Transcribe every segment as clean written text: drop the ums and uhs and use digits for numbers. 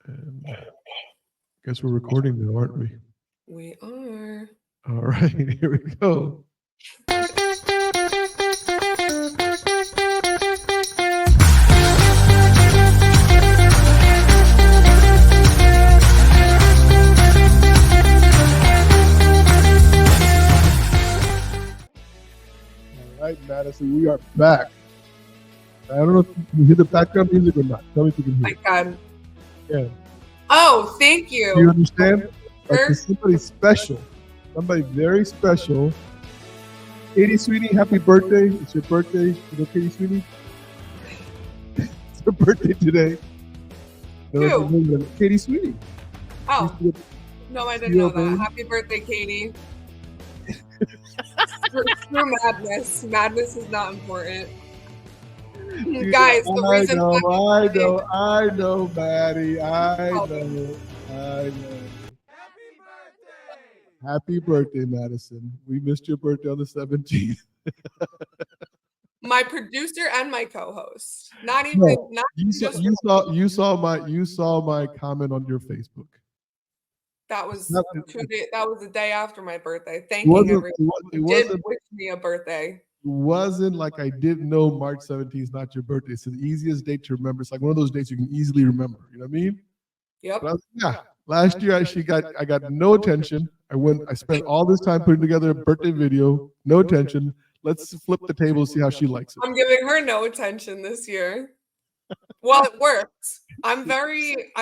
And I guess we're recording now, aren't we? We are. All right, here we go. All right, Madison, we are back. I don't know if you can hear the background music or not. Tell me if you can hear it. I can. Yeah. Oh, thank you. Do you understand? Like there's somebody special, somebody very special. Katie Sweeney, happy birthday. It's your birthday. You know Katie Sweeney? It's her birthday today. Who? Katie Sweeney. Oh, no, I didn't know that. Happy birthday, Katie. Screw madness. Madness is not important. Dude, Guys, the reason I know, Maddie. I know. Happy birthday, Madison. We missed your birthday on the 17th. My producer and my co-host. You saw my comment on your Facebook. That was 2 days. That was the day after my birthday. Thanking everyone who did wish me a birthday. It wasn't like I didn't know March 17th is not your birthday. It's the easiest date to remember. It's like one of those dates you can easily remember. You know what I mean? Yep. Last year I got no attention. I spent all this time putting together a birthday video. No attention. Let's flip the table and see how she likes it. I'm giving her no attention this year. Well, it works. I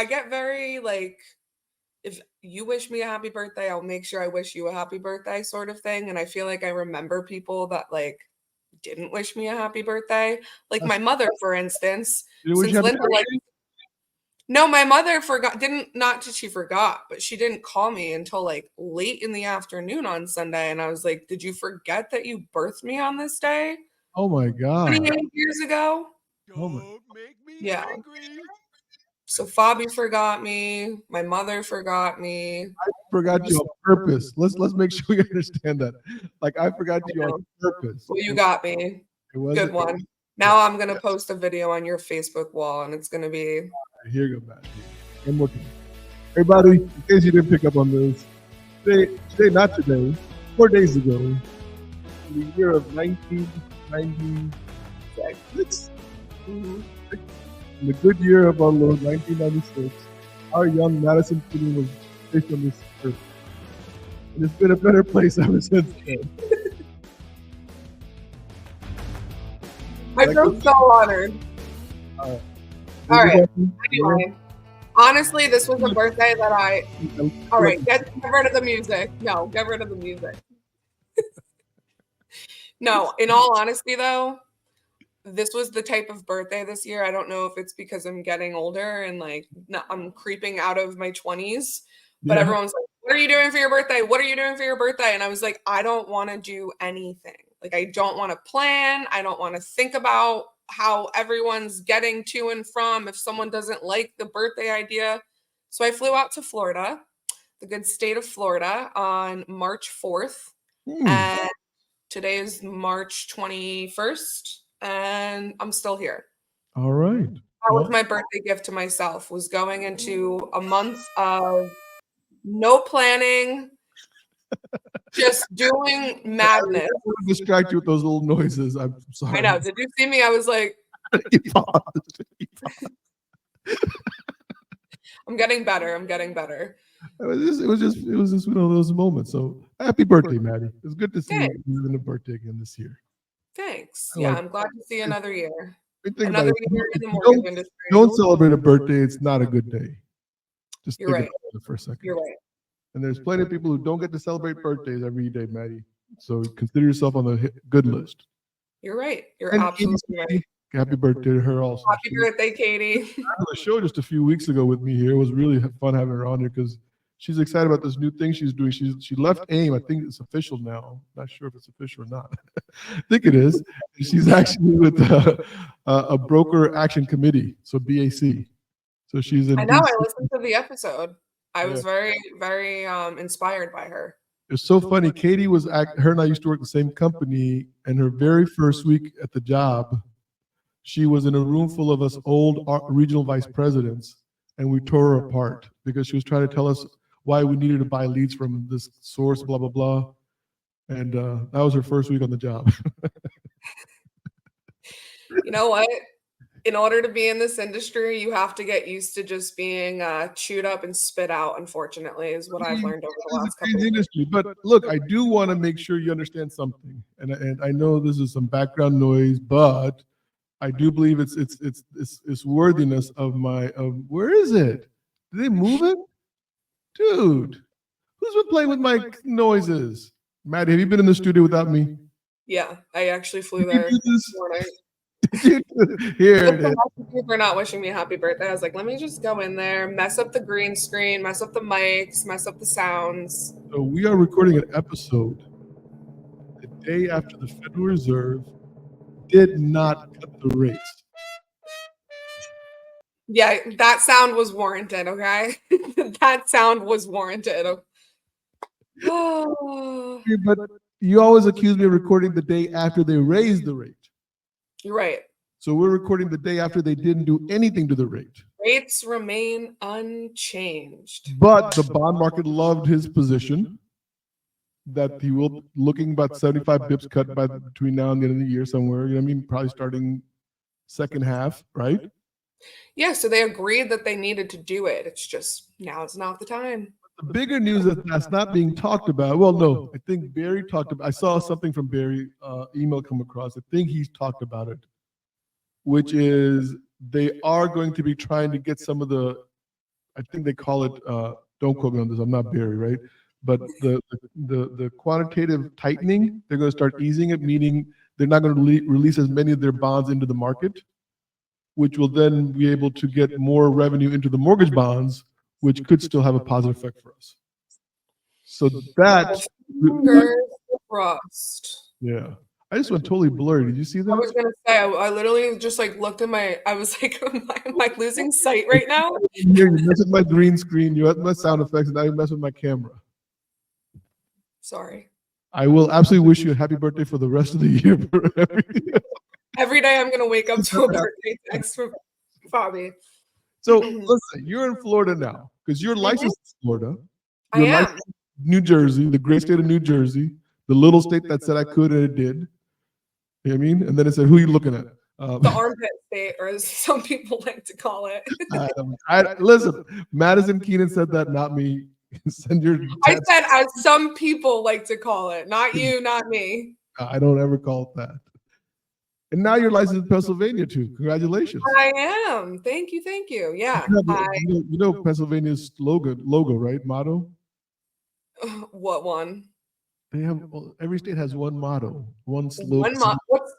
get very like, if you wish me a happy birthday, I'll make sure I wish you a happy birthday sort of thing. And I feel like I remember people that like didn't wish me a happy birthday. Like my mother, for instance. No, my mother forgot. She forgot, but she didn't call me until like late in the afternoon on Sunday. And I was like, did you forget that you birthed me on this day? Oh my God. 28 years ago? Don't make me angry. So Fobby forgot me. My mother forgot me. I forgot you on purpose. Let's make sure we understand that. Like I forgot you on purpose. Well, you got me. Good one. Now I'm gonna post a video on your Facebook wall, and it's gonna be. Here you go, Matt. One more time. Everybody, in case you didn't pick up on this, not today, 4 days ago, in the year of 1996. In the good year of our Lord, 1996, our young Madison Keenan was placed on this earth. And it's been a better place ever since then. I feel so honored. All right. Anyway, honestly, this was a birthday that all right, get rid of the music. No, get rid of the music. No, in all honesty, though, this was the type of birthday this year. I don't know if it's because I'm getting older and like I'm creeping out of my 20s, but everyone's like, what are you doing for your birthday? What are you doing for your birthday? And I was like, I don't want to do anything. Like, I don't want to plan. I don't want to think about how everyone's getting to and from if someone doesn't like the birthday idea. So I flew out to Florida, the good state of Florida, on March 4th. And today is March 21st. And I'm still here. All right. That was my birthday gift to myself, was going into a month of no planning, just doing madness. I want to distract you with those little noises. I'm sorry. I know. Did you see me? I was like, I'm getting better. It was just one of those moments. So happy birthday, Maddie. It's good to see you in a birthday again this year. Thanks. I'm glad to see another year. Another year in the mortgage industry. Don't celebrate a birthday. It's not a good day. Just think about it for a second. You're right. And there's plenty of people who don't get to celebrate birthdays every day, Maddie. So consider yourself on the good list. You're right. You're absolutely right. Happy birthday to her also. Happy birthday, Katie. She had a show just a few weeks ago with me here. It was really fun having her on here because she's excited about this new thing she's doing. She left AIM. I think it's official now. Not sure if it's official or not. I think it is. She's actually with a broker action committee, so BAC. So she's in. I know. I listened to the episode. I was very, very inspired by her. It's so funny. Katie her and I used to work the same company, and her very first week at the job, she was in a room full of us old regional vice presidents, and we tore her apart because she was trying to tell us why we needed to buy leads from this source, blah, blah, blah. And that was her first week on the job. You know what? In order to be in this industry, you have to get used to just being chewed up and spit out, unfortunately, is what I've learned over the It's a last couple crazy of years. industry. But look, I do want to make sure you understand something. And I know this is some background noise, but I do believe it's worthiness of my where is it? Did they move it? Dude, who's been playing with my noises? Maddie, have you been in the studio without me? Yeah, I actually flew Did you there do this this? morning. Did you Here it is. For not wishing me a happy birthday. I was like, let me just go in there, mess up the green screen, mess up the mics, mess up the sounds. So we are recording an episode the day after the Federal Reserve did not cut the rates. Yeah, that sound was warranted, okay? That sound was warranted. Oh, But you always accuse me of recording the day after they raised the rate. you're right. So we're recording the day after they didn't do anything to the rate. Rates remain unchanged. But the bond market loved his position that he will looking about 75 bips cut by between now and the end of the year somewhere. You know what I mean? Probably starting second half, right? Yeah, so they agreed that they needed to do it. It's just now it's not the time. The bigger news that's not being talked about. Well, no, I think Barry talked about. I saw something from Barry email come across. I think he's talked about it, which is they are going to be trying to get some of the. I think they call it. Don't quote me on this. I'm not Barry, right? But the quantitative tightening, they're going to start easing it, meaning they're not going to release as many of their bonds into the market, which will then be able to get more revenue into the mortgage bonds, which could still have a positive effect for us. So that, Fingers crossed. yeah. I just went totally blurry. Did you see I that? was gonna say, I literally just like looked at my. I was like, am I losing sight right now? You mess with my green screen, you have my sound effects, and now you mess with my camera. Sorry. I will absolutely wish you a happy birthday for the rest of the year. Every day I'm gonna wake up to a birthday text from Fobby. So listen, you're in Florida now because you're licensed in Florida. I You're am. licensed in New Jersey, the great state of New Jersey, the little state that said I could and it did. You know what I mean? And then it said, who are you looking at? The armpit state, or as some people like to call it. Listen, Madison Keenan said that, not me. Send your. I said, as some people like to call it, not you, not me. I don't ever call it that. And now you're licensed in Pennsylvania too. Congratulations. I am. Thank you. Thank you. Yeah. You know Pennsylvania's logo, right? Motto. What one? They have every state has one motto, one slogan. What's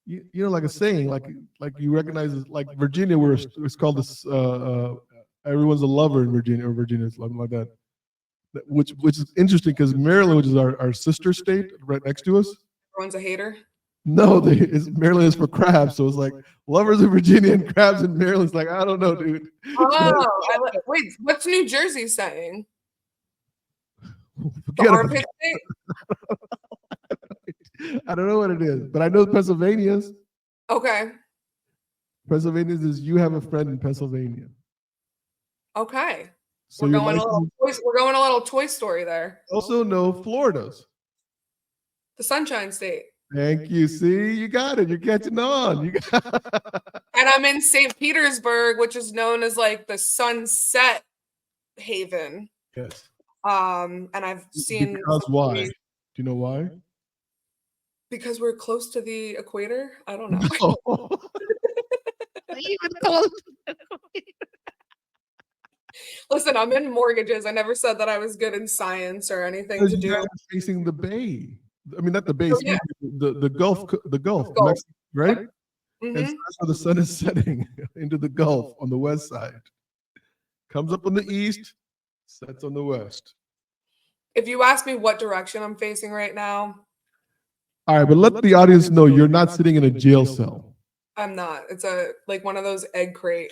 You know, like a saying, like you recognize it, like Virginia, where it's called this. Everyone's a lover in Virginia, or Virginia, something like that. Which is interesting because Maryland, which is our sister state right next to us. everyone's a hater? No, Maryland is for crabs, so it's like lovers in Virginia and crabs in Maryland. It's like I don't know, dude. Oh, wait. What's New Jersey saying? The Forget about armpit state? it. I don't know what it is, but I know Pennsylvania's. Okay. Pennsylvania's is you have a friend in Pennsylvania. Okay. So we're going a little Toy Story there. Also know Florida's. The Sunshine State. Thank you. See, you got it. You're catching on. And I'm in St. Petersburg, which is known as like the Sunset Haven. Yes. And I've seen. Because why? Do you know why? Because we're close to the equator. I don't know. No. Even close. Listen, I'm in mortgages. I never said that I was good in science or anything to do. Facing the bay. I mean, not the bay. Oh, yeah. The Gulf. The Gulf. Mexico, right? Mm-hmm. And so that's where the sun is setting into the Gulf on the west side. Comes up on the east, sets on the west. If you ask me what direction I'm facing right now, all right, but let the audience know you're not sitting in a jail cell. I'm not. It's like one of those egg crate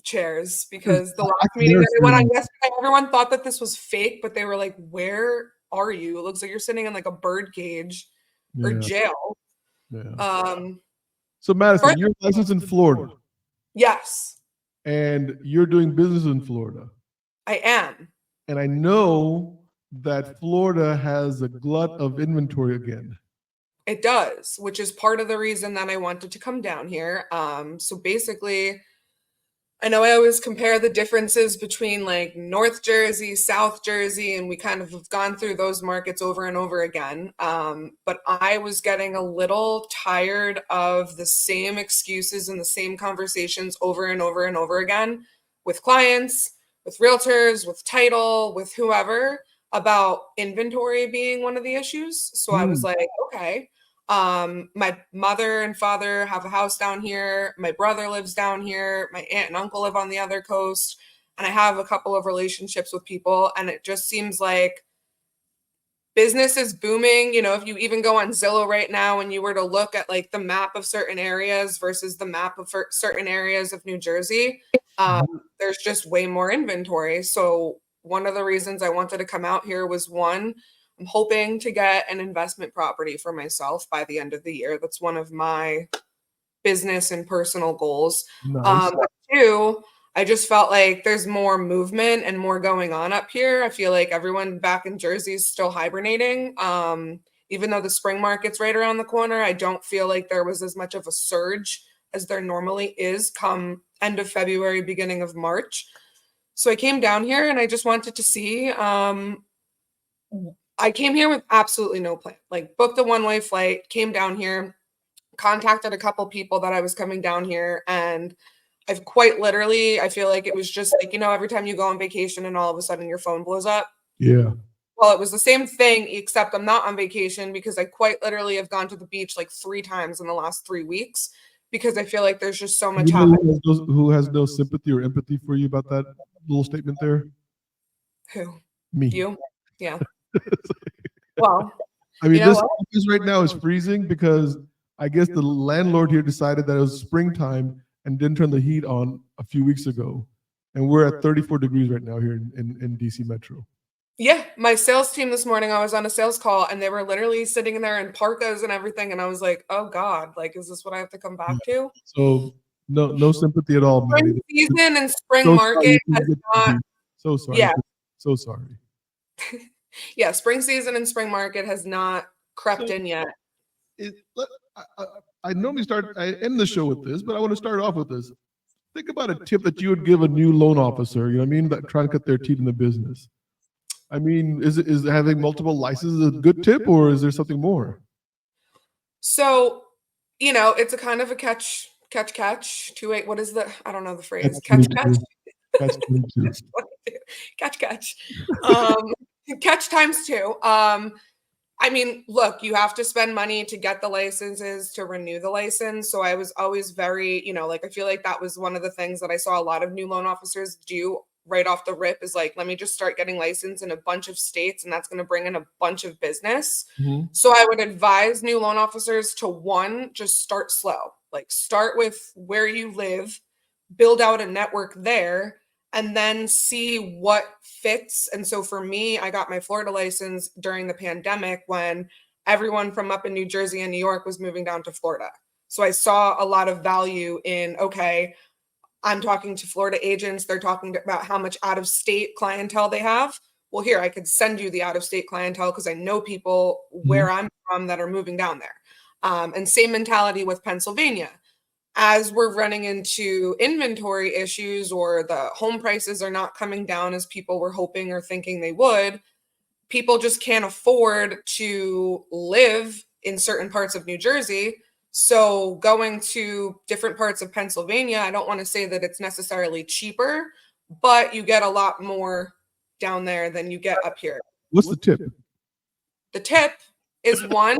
chairs because the last meeting that I went on yesterday, everyone thought that this was fake, but they were like, "Where are you? It looks like you're sitting in like a bird cage or jail." Yeah. So Madison, you're licensed in Florida. Yes. and you're doing business in Florida. I am. And I know that Florida has a glut of inventory again. It does, which is part of the reason that I wanted to come down here. So basically, I know I always compare the differences between like North Jersey, South Jersey, and we kind of have gone through those markets over and over again. But I was getting a little tired of the same excuses and the same conversations over and over and over again with clients, with realtors, with title, with whoever about inventory being one of the issues. So I was like, okay. My mother and father have a house down here. My brother lives down here. My aunt and uncle live on the other coast. And I have a couple of relationships with people. And it just seems like business is booming. You know, if you even go on Zillow right now and you were to look at like the map of certain areas versus the map of certain areas of New Jersey, there's just way more inventory. So one of the reasons I wanted to come out here was one, I'm hoping to get an investment property for myself by the end of the year. That's one of my business and personal goals. Nice. But two, I just felt like there's more movement and more going on up here. I feel like everyone back in Jersey is still hibernating. Even though the spring market's right around the corner, I don't feel like there was as much of a surge as there normally is come end of February, beginning of March. So I came down here and I just wanted to see. I came here with absolutely no plan. Like booked a one-way flight, came down here, contacted a couple people that I was coming down here, and I've quite literally, I feel like it was just like, you know, every time you go on vacation and all of a sudden your phone blows up. Yeah. Well, it was the same thing, except I'm not on vacation because I quite literally have gone to the beach like 3 times in the last 3 weeks because I feel like there's just so much happening. Who has no sympathy or empathy for you about that little statement there? Who? Me. You? Yeah. Well, I mean, you know this office right now is freezing because I guess the landlord here decided that it was springtime and didn't turn the heat on a few weeks ago. And we're at 34 degrees right now here in DC Metro. Yeah, my sales team this morning, I was on a sales call and they were literally sitting in there in parkas and everything. And I was like, oh God, like, is this what I have to come back to? So no sympathy at all, Spring Maddie. season and spring So market has not, so sorry. yeah. So sorry. Yeah, spring season and spring market has not crept in yet. I normally I end the show with this, but I want to start off with this. Think about a tip that you would give a new loan officer, you know what I mean, that trying to cut their teeth in the business. I mean, is having multiple licenses a good tip, or is there something more? So, you know, it's a kind of a catch, 2-8. What is the, I don't know the phrase. Catch. Catch. Catch times 2. I mean, look, you have to spend money to get the licenses, to renew the license. So I was always very, you know, like I feel like that was one of the things that I saw a lot of new loan officers do right off the rip is like, let me just start getting licensed in a bunch of states and that's going to bring in a bunch of business. So I would advise new loan officers to one, just start slow, like start with where you live, build out a network there, and then see what fits. And so for me, I got my Florida license during the pandemic when everyone from up in New Jersey and New York was moving down to Florida. So I saw a lot of value in, okay, I'm talking to Florida agents. They're talking about how much out of state clientele they have. Well, here, I could send you the out of state clientele because I know people where I'm from that are moving down there. And same mentality with Pennsylvania. As we're running into inventory issues or the home prices are not coming down as people were hoping or thinking they would, people just can't afford to live in certain parts of New Jersey. So going to different parts of Pennsylvania, I don't want to say that it's necessarily cheaper, but you get a lot more down there than you get up here. What's the tip? The tip is one,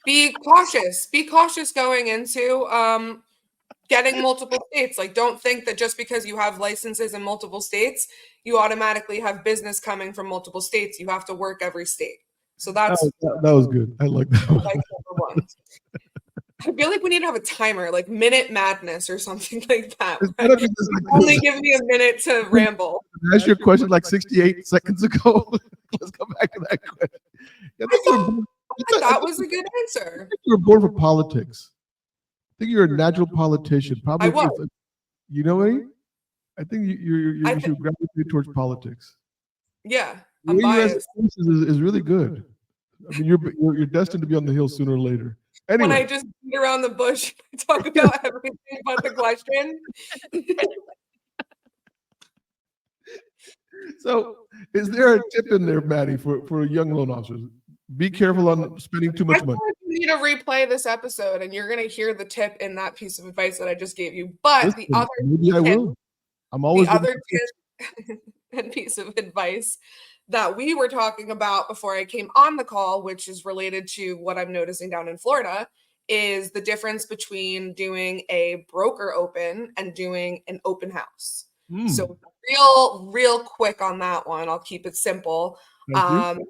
be cautious. Be cautious going into getting multiple states. Like, don't think that just because you have licenses in multiple states, you automatically have business coming from multiple states. You have to work every state. So that was good. I like that one. Like number one. I feel like we need to have a timer, like Minute Madness or something like that. Only give me a minute to ramble. Ask your question like 68 seconds ago. Let's come back to that question. That was a good answer. I think you were born for politics. I think you're a natural politician. Probably. I was. You know what? I think you should gravitate towards politics. Yeah, The I'm way you answer biased. questions is really good. I mean, you're destined to be on the hill sooner or later. When I Anyway, just beat around the bush, talk about everything but the question. so is there a tip in there, Maddie, for young loan officers? Be careful on spending too I much feel money. like you need to replay this episode, and you're going to hear the tip in that piece of advice that I just gave you. But the Listen, other maybe I tip, will. I'm always the ready other for tips. tip and piece of advice that we were talking about before I came on the call, which is related to what I'm noticing down in Florida, is the difference between doing a broker open and doing an open house. So real quick on that one, I'll keep it simple. Thank you.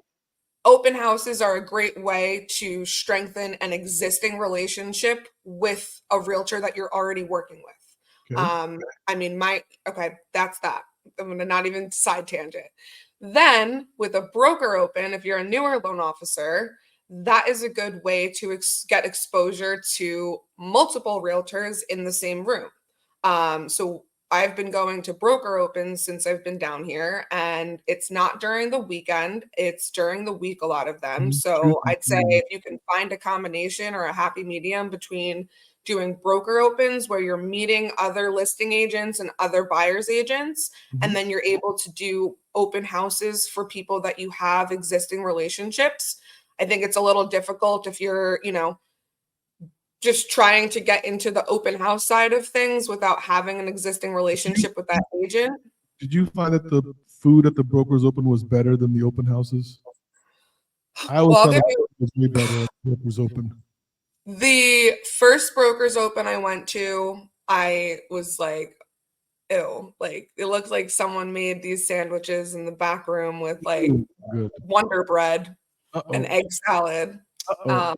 Open houses are a great way to strengthen an existing relationship with a realtor that you're already working with. Okay. I mean, that's that. I'm going to not even side tangent. Then with a broker open, if you're a newer loan officer, that is a good way to get exposure to multiple realtors in the same room. So I've been going to broker opens since I've been down here, and it's not during the weekend, it's during the week, a lot of them. So I'd say if you can find a combination or a happy medium between doing broker opens where you're meeting other listing agents and other buyers agents, and then you're able to do open houses for people that you have existing relationships. I think it's a little difficult if you're, just trying to get into the open house side of things without having an existing relationship with that agent. Did you find that the food at the Brokers Open was better than the open houses? I always Well, found that it was way better at Brokers Open. the first Brokers Open I went to, I was like, ew, like it looked like someone made these sandwiches in the back room with like Good. Wonder Bread Uh-oh. and egg salad. Uh-oh.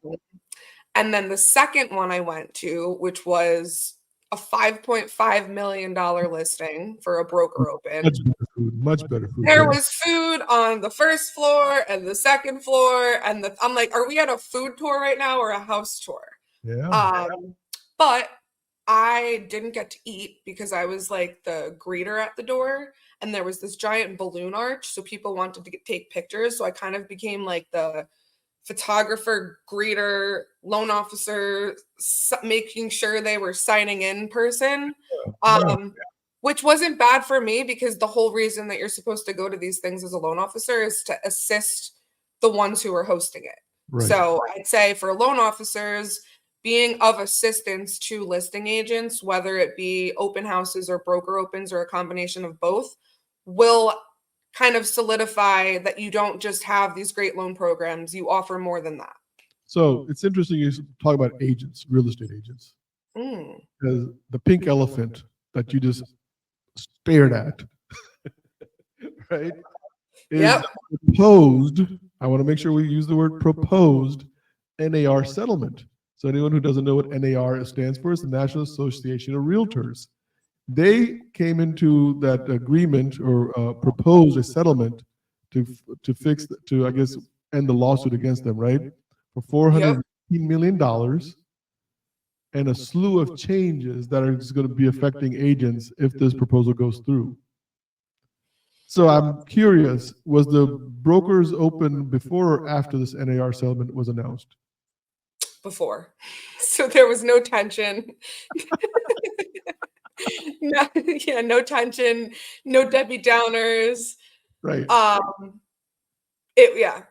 And then the second one I went to, which was a $5.5 million listing for a broker open. Much better food. Much better food. There was food on the first floor and the second floor, and I'm like, are we at a food tour right now or a house tour? Yeah. But I didn't get to eat because I was like the greeter at the door, and there was this giant balloon arch, so people wanted to take pictures. So I kind of became like the photographer, greeter, loan officer, making sure they were signing in person. Which wasn't bad for me because the whole reason that you're supposed to go to these things as a loan officer is to assist the ones who are hosting it. Right. So I'd say for loan officers, being of assistance to listing agents, whether it be open houses or broker opens or a combination of both, will kind of solidify that you don't just have these great loan programs, you offer more than that. So it's interesting you talk about agents, real estate agents. Because the pink elephant that you just stared at, right, is proposed, I want to make sure we use the word proposed, NAR settlement. So anyone who doesn't know what NAR stands for is the National Association of Realtors. They came into that agreement or proposed a settlement to I guess, end the lawsuit against them, right? For $418 million and a slew of changes that are going to be affecting agents if this proposal goes through. So I'm curious, was the brokers open before or after this NAR settlement was announced? Before. So there was no tension. No tension, no Debbie Downers. Right.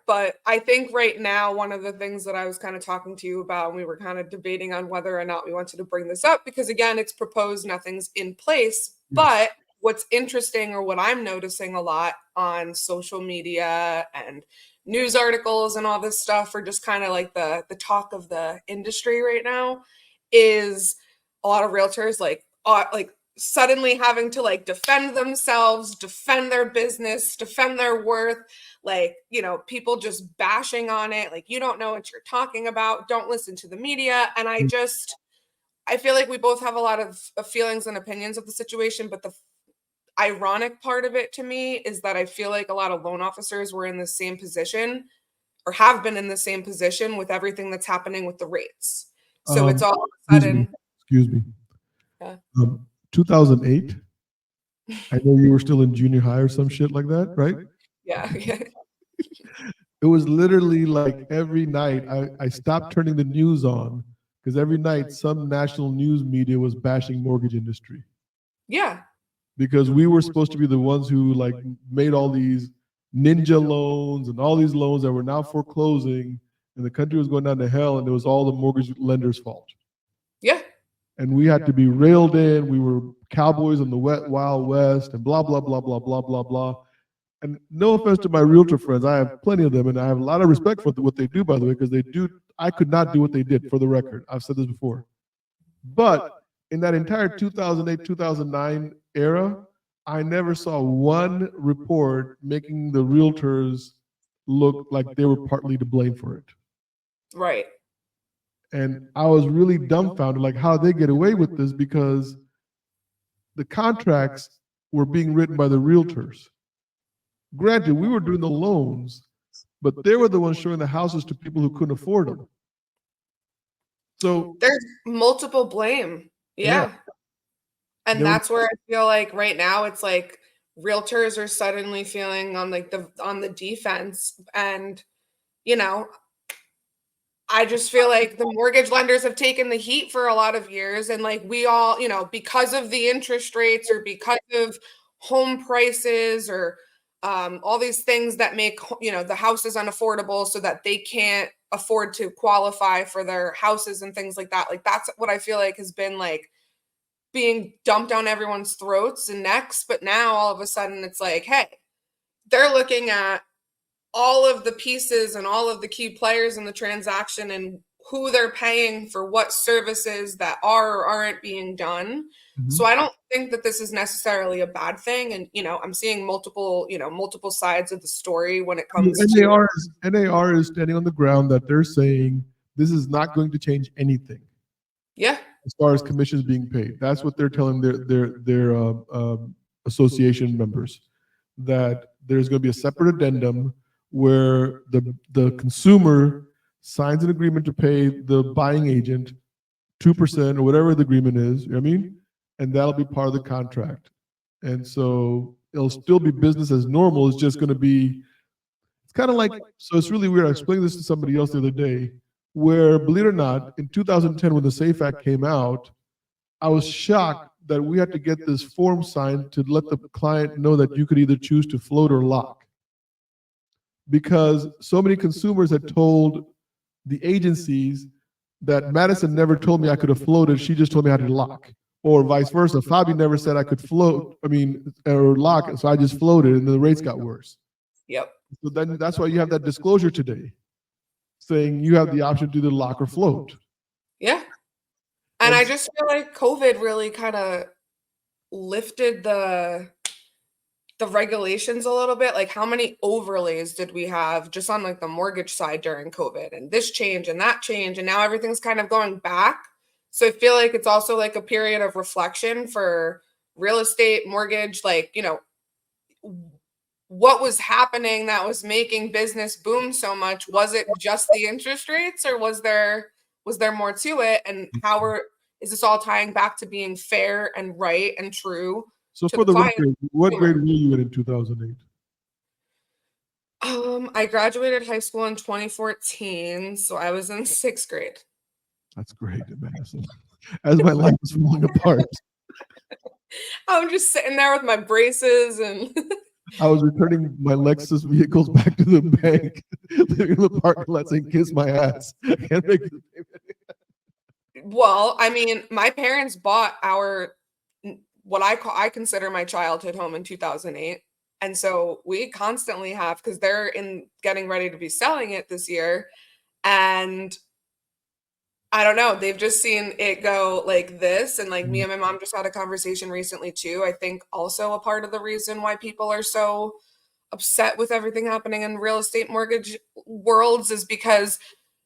But I think right now, one of the things that I was kind of talking to you about, and we were kind of debating on whether or not we wanted to bring this up, because again, it's proposed, nothing's in place. Yes. But what's interesting, or what I'm noticing a lot on social media and news articles and all this stuff, or just kind of like the talk of the industry right now, is a lot of realtors like suddenly having to like defend themselves, defend their business, defend their worth. Like, people just bashing on it. Like, you don't know what you're talking about. Don't listen to the media. And I feel like we both have a lot of feelings and opinions of the situation. But the ironic part of it to me is that I feel like a lot of loan officers were in the same position, or have been in the same position, with everything that's happening with the rates. So it's all of a sudden. Excuse me. Yeah. 2008, I know you were still in junior high or some shit like that, right? Yeah. It was literally like every night I stopped turning the news on because every night some national news media was bashing mortgage industry Yeah. because we were supposed to be the ones who like made all these ninja loans and all these loans that were now foreclosing and the country was going down to hell and it was all the mortgage lenders' fault. Yeah. And we had to be railed in. We were cowboys in the wet wild west and blah blah blah blah blah blah blah. And no offense to my realtor friends, I have plenty of them, and I have a lot of respect for what they do, by the way, because they do. I could not do what they did, for the record. I've said this before. But in that entire 2008, 2009 era, I never saw one report making the realtors look like they were partly to blame for it. Right. And I was really dumbfounded, like how they get away with this because the contracts were being written by the realtors. Granted, we were doing the loans, but they were the ones showing the houses to people who couldn't afford them. So there's multiple blame. Yeah. And that's where I feel like right now it's like realtors are suddenly feeling on like on the defense. And, you know, I just feel like the mortgage lenders have taken the heat for a lot of years. And like we all, because of the interest rates or because of home prices or all these things that make, the houses unaffordable so that they can't afford to qualify for their houses and things like that. Like that's what I feel like has been like being dumped down everyone's throats and necks. But now all of a sudden it's like, hey, they're looking at all of the pieces and all of the key players in the transaction and who they're paying for what services that are or aren't being done. So I don't think that this is necessarily a bad thing. And, I'm seeing multiple sides of the story when it comes to NAR is standing on the ground that they're saying this is not going to change anything. Yeah. As far as commissions being paid, that's what they're telling their association members, that there's going to be a separate addendum where the consumer signs an agreement to pay the buying agent 2% or whatever the agreement is. You know what I mean? And that'll be part of the contract. And so it'll still be business as normal. It's just going to be. It's kind of like, so it's really weird. I explained this to somebody else the other day, where, believe it or not, in 2010, when the SAFE Act came out, I was shocked that we had to get this form signed to let the client know that you could either choose to float or lock. Because so many consumers had told the agencies that Madison never told me I could have floated, she just told me how to lock. Or vice versa. Fobby never said I could float, or lock, so I just floated and the rates got worse. Yep. So then that's why you have that disclosure today saying you have the option to either lock or float. Yeah. And I just feel like COVID really kind of lifted the regulations a little bit. Like how many overlays did we have just on like the mortgage side during COVID and this change and that change, and now everything's kind of going back. So I feel like it's also like a period of reflection for real estate, mortgage, like, what was happening that was making business boom so much? Was it just the interest rates, or was there more to it? And is this all tying back to being fair and right and true? So for the record, what grade were you in 2008? I graduated high school in 2014, so I was in 6th grade. That's great, Madison. As my life was falling apart. I'm just sitting there with my braces and I was returning my Lexus vehicles back to the bank, living in the parking lot saying, kiss my ass. I can't make the payment. Well, my parents bought what I consider my childhood home in 2008. And so we constantly have, because they're getting ready to be selling it this year. And I don't know, they've just seen it go like this. And like me and my mom just had a conversation recently too. I think also a part of the reason why people are so upset with everything happening in real estate mortgage worlds is because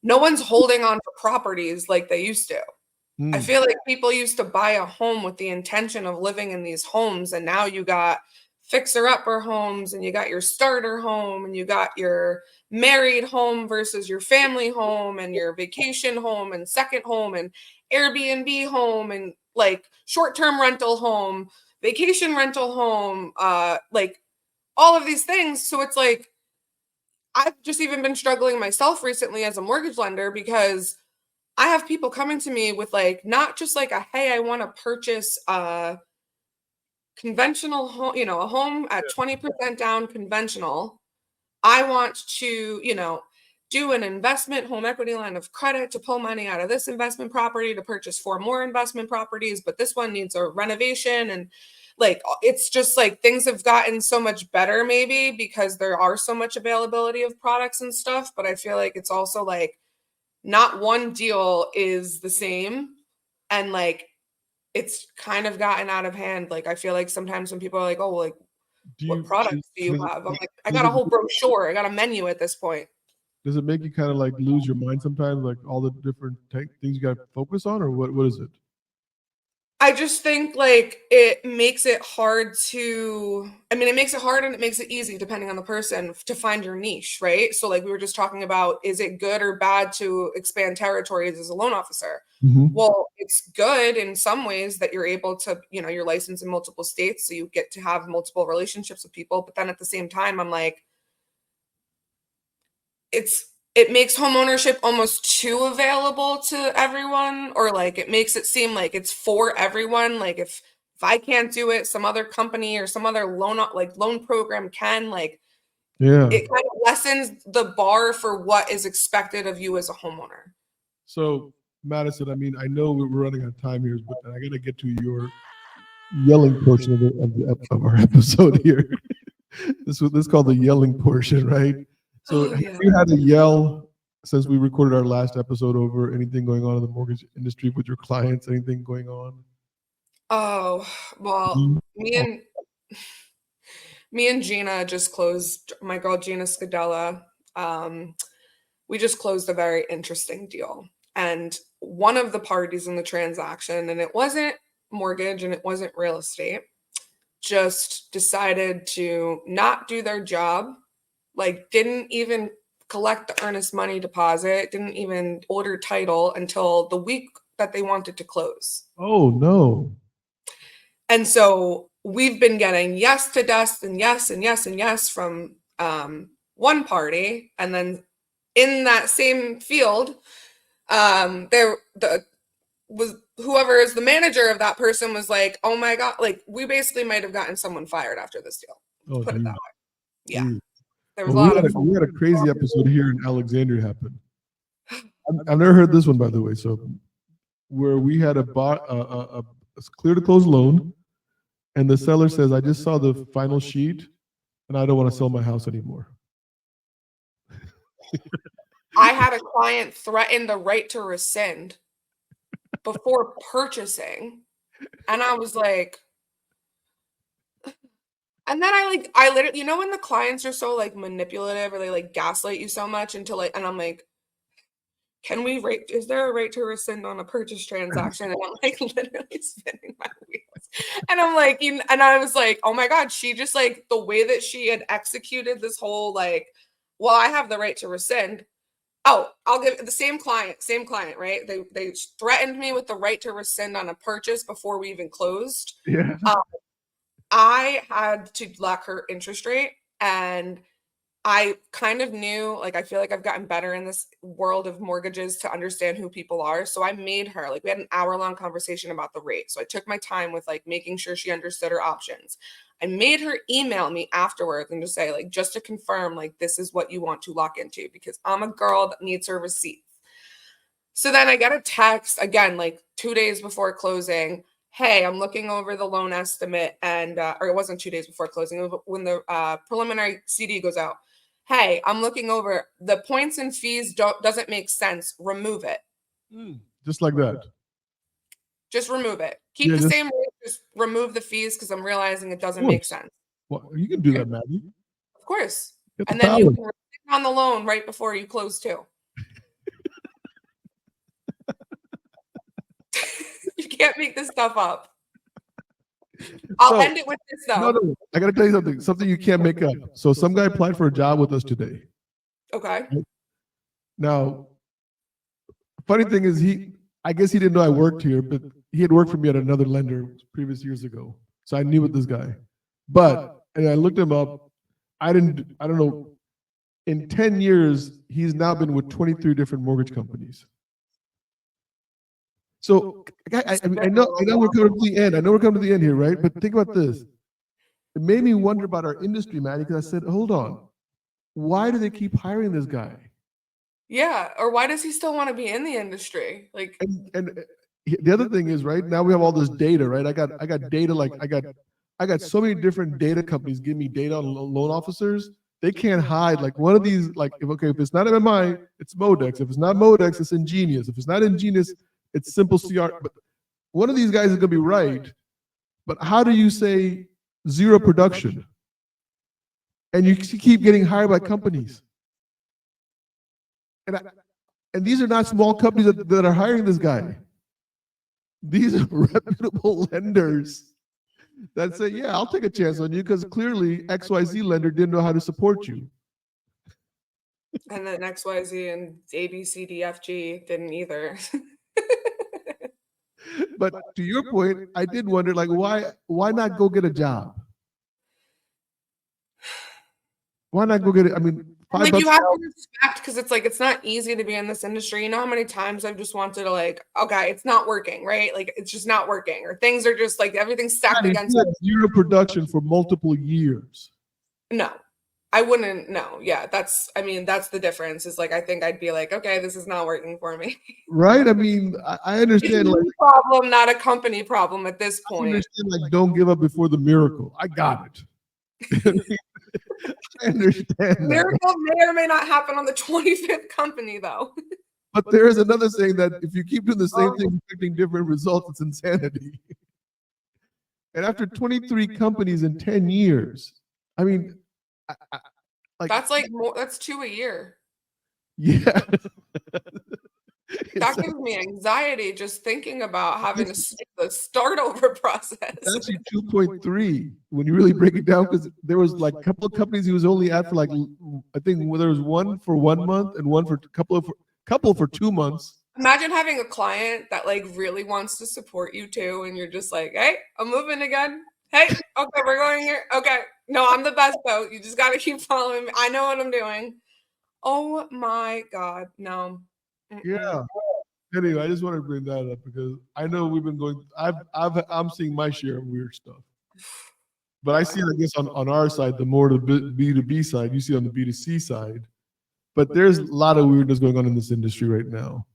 no one's holding on to properties like they used to. I feel like people used to buy a home with the intention of living in these homes. And now you got fixer-upper homes and you got your starter home and you got your married home versus your family home and your vacation home and second home and Airbnb home and like short-term rental home. vacation rental home, like all of these things. So it's like, I've just even been struggling myself recently as a mortgage lender because I have people coming to me with like, not just like a, hey, I want to purchase a conventional home, a home at 20% down conventional. I want to, do an investment home equity line of credit to pull money out of this investment property to purchase 4 more investment properties, but this one needs a renovation. And like, it's just like things have gotten so much better, maybe because there are so much availability of products and stuff. But I feel like it's also like not one deal is the same. And like, it's kind of gotten out of hand. Like, I feel like sometimes when people are like, oh, well, like, what products do you have? I'm like, I got a whole brochure. I got a menu at this point. Does it make you kind of like lose your mind sometimes, like all the different things you got to focus on, or what is it? I just think like it makes it hard it makes it hard and it makes it easy depending on the person to find your niche, right? So like we were just talking about, is it good or bad to expand territories as a loan officer? Mm-hmm. Well, it's good in some ways that you're able to, you're licensed in multiple states, so you get to have multiple relationships with people. But then at the same time, I'm like, it makes home ownership almost too available to everyone, or like it makes it seem like it's for everyone. Like if I can't do it, some other company or some other loan program can. Like Yeah. it kind of lessens the bar for what is expected of you as a homeowner. So, Madison, I mean, I know we're running out of time here, but I got to get to your yelling portion of our episode here. This is called the yelling portion, right? So, have you had to yell since we recorded our last episode over anything going on in the mortgage industry with your clients? Anything going on? Oh, well, me and Gina just closed, my girl Gina Scadella. We just closed a very interesting deal. And one of the parties in the transaction, and it wasn't mortgage and it wasn't real estate, just decided to not do their job, like didn't even collect the earnest money deposit, didn't even order title until the week that they wanted to close. Oh, no. And so we've been getting yes to dust and yes and yes and yes from one party. And then in that same field, was whoever is the manager of that person was like, oh my God, like we basically might have gotten someone fired after this deal. Oh, Put it that way. Yeah. There was well, a lot of we had a crazy episode here in Alexandria happen. I've never heard this one, by the way. So where we had a clear to close loan, and the seller says, I just saw the final sheet and I don't want to sell my house anymore. I had a client threaten the right to rescind before purchasing. And I was like, and then I literally, when the clients are so like manipulative or they like gaslight you so much until like, and I'm like, is there a right to rescind on a purchase transaction? And I'm like literally spinning my wheels. And I'm like, and I was like, oh my God, she just like the way that she had executed this whole like, well, I have the right to rescind. Oh, I'll give the same client, right? They threatened me with the right to rescind on a purchase before we even closed. Yeah. I had to lock her interest rate, and I kind of knew, like, I feel like I've gotten better in this world of mortgages to understand who people are. So I made her, like, we had an hour-long conversation about the rate. So I took my time with, like, making sure she understood her options. I made her email me afterwards and just say, like, just to confirm, like, this is what you want to lock into, because I'm a girl that needs her receipts. So then I get a text, again, like 2 days before closing. Hey, I'm looking over the loan estimate, and or it wasn't 2 days before closing, it was when the preliminary CD goes out. Hey, I'm looking over the points and fees doesn't make sense. Remove it. Just like that. Just remove it. Keep the same rate. Just remove the fees because I'm realizing it doesn't make sense. Well, you can do that, Maggie. Of course. Get And then you can on the loan right before you close too. You can't make this stuff up. I'll end it with this though. No, I gotta tell you something you can't make up. So some guy applied for a job with us today. Okay. Now, funny thing is I guess he didn't know I worked here, but he had worked for me at another lender previous years ago. So I knew with this guy. But, and I looked him up. I don't know. In 10 years, he's now been with 23 different mortgage companies. So I know we're coming to the end. I know we're coming to the end here, right? But think about this. It made me wonder about our industry, Maddie, because I said, hold on. Why do they keep hiring this guy? Yeah, or why does he still want to be in the industry? Like, and the other thing is, right now we have all this data, right? I got data, like I got so many different data companies give me data on loan officers. They can't hide like one of these, like if it's not MMI, it's Modex. If it's not Modex, it's Ingenious. If it's not Ingenious, it's Simple CR. But one of these guys is gonna be right. But how do you say zero production? And you keep getting hired by companies. And these are not small companies that are hiring this guy. These are reputable lenders that say, yeah, I'll take a chance on you because clearly XYZ lender didn't know how to support you. And then XYZ and ABCDFG didn't either. But to your point, I did wonder, like, why not go get a job? Why not go get it? I mean, like you have to respect, because it's like it's not easy to be in this industry. You know how many times I've just wanted to like, okay, it's not working, right? Like it's just not working, or things are just like everything's stacked against zero production for multiple years. No, I wouldn't. No, yeah, that's the difference. Is like I think I'd be like, okay, this is not working for me. Right? I mean, I understand. Like problem, not a company problem at this point. I understand, like, don't give up before the miracle. I got it. I understand. Miracle may or may not happen on the 25th company, though. But there is another saying that if you keep doing the same thing, expecting different results, it's insanity. And after 23 companies in 10 years, I mean, like that's like more. That's 2 a year. Yeah. That gives me anxiety just thinking about having the start over process. It's actually 2.3 when you really break it down, because there was like a couple of companies he was only at for like, I think there was one for 1 month and one for couple for 2 months. Imagine having a client that like really wants to support you too, and you're just like, hey, I'm moving again. Hey, okay, we're going here. Okay, no, I'm the best though. You just got to keep following me. I know what I'm doing. Oh my God, no. Yeah. Anyway, I just want to bring that up because I know we've been going. I'm seeing my share of weird stuff, but I see, I guess, on our side, the more the B2B side, you see on the B2C side. But there's a lot of weirdness going on in this industry right now.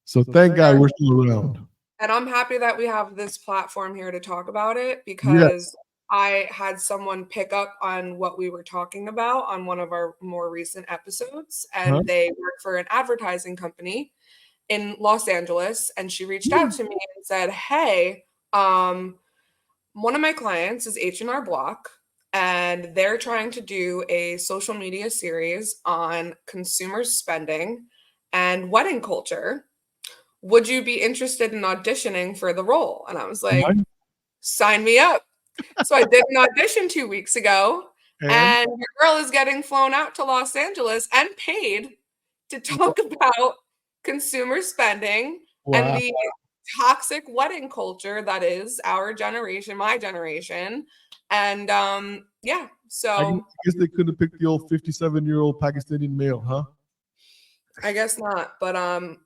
So thank God we're still around. And I'm happy that we have this platform here to talk about it, because I had someone pick up on what we were talking about on one of our more recent episodes, and they work for an advertising company in Los Angeles, and she reached out to me and said, hey, one of my clients is H&R Block, and they're trying to do a social media series on consumer spending and wedding culture. Would you be interested in auditioning for the role? And I was like, sign me up. So I did an audition 2 weeks ago, and your girl is getting flown out to Los Angeles and paid to talk about consumer spending and the toxic wedding culture that is our generation, my generation. And so I guess they couldn't have picked the old 57-year-old Pakistani male, huh? I guess not, but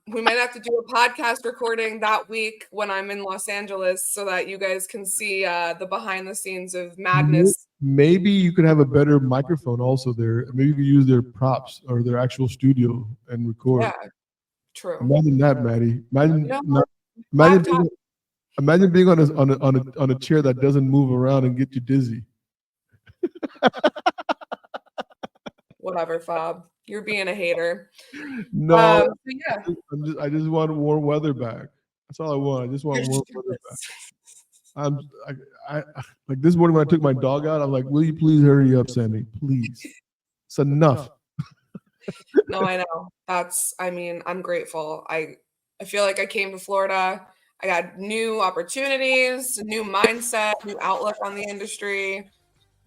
we might have to do a podcast recording that week when I'm in Los Angeles so that you guys can see the behind the scenes of madness. Maybe you could have a better microphone also there. Maybe you could use their props or their actual studio and record. Yeah, true. Imagine that, Maddie. Imagine being on a chair that doesn't move around and get you dizzy. Whatever, Fob. You're being a hater. No, I just want warm weather back. That's all I want. I just want warm weather back. I like this morning when I took my dog out, I'm like, will you please hurry up, Sammy? Please. It's enough. No, I know. I'm grateful. I feel like I came to Florida. I got new opportunities, new mindset, new outlook on the industry.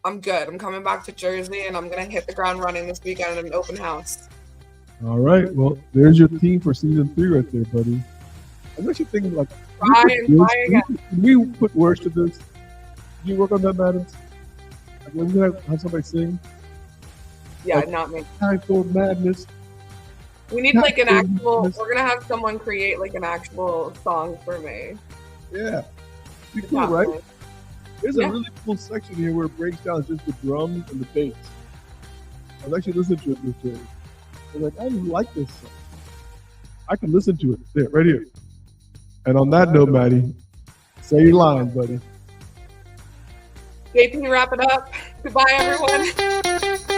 I'm good. I'm coming back to Jersey, and I'm going to hit the ground running this weekend in an open house. All right. Well, there's your theme for season 3 right there, buddy. I'm actually thinking, like, can we put words to this. you work on that, Madden? We're gonna have somebody sing. Yeah, Like, not me. time for madness. We need like an actual. We're gonna have someone create like an actual song for me. Yeah, be It's cool, right? happening. There's Yeah. a really cool section here where it breaks down just the drums and the bass. I was actually listening to it this day. I was like, I like this song. I can listen to it. There, right here. And on that note, Maddie, say your lines, buddy. JP, wrap it up. Goodbye, everyone.